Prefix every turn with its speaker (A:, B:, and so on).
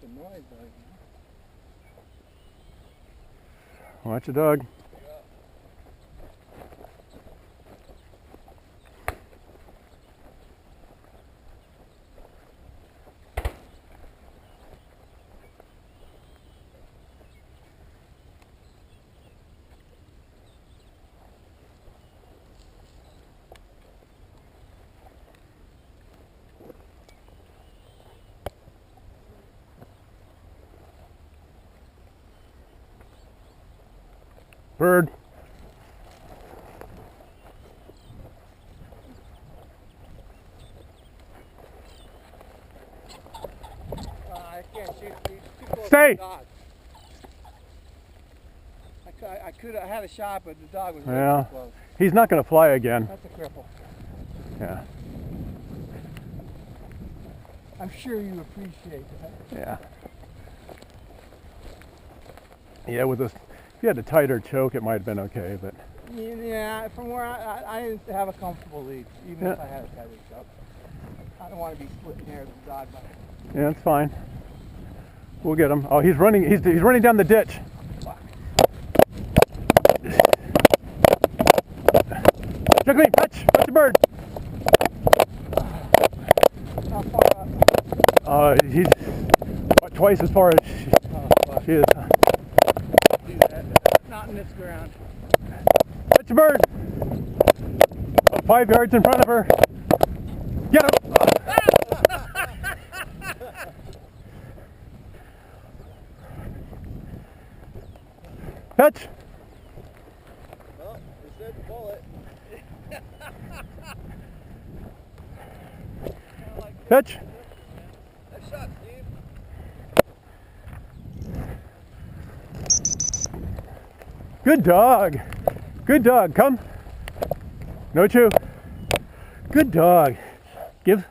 A: making noise though.
B: Watch your dog. Bird.
A: I can't shoot. He's too close
B: Stay.
A: to the dog. I could have had a shot, but the dog was way
B: Yeah.
A: too close.
B: He's not going to fly again.
A: That's a cripple.
B: Yeah.
A: I'm sure you appreciate that.
B: Yeah. Yeah, with this, if you had a tighter choke, it might have been okay, but.
A: Yeah, from where I didn't have a comfortable lead, even
B: Yeah.
A: if I had a tighter choke. I don't want to be splitting hairs with the dog. But
B: Yeah, it's fine. We'll get him. Oh, he's running. He's running down the ditch. Juggling, touch the bird.
A: how far up?
B: He's about twice as far as she is.
A: Do that. Not in this ground.
B: Touch the bird. 5 yards in front of her. Get him. Touch.
A: Well, you said the bullet.
B: Touch.
A: Nice shot, Steve.
B: Good dog. Good dog. Come. No chew. Good dog. Give.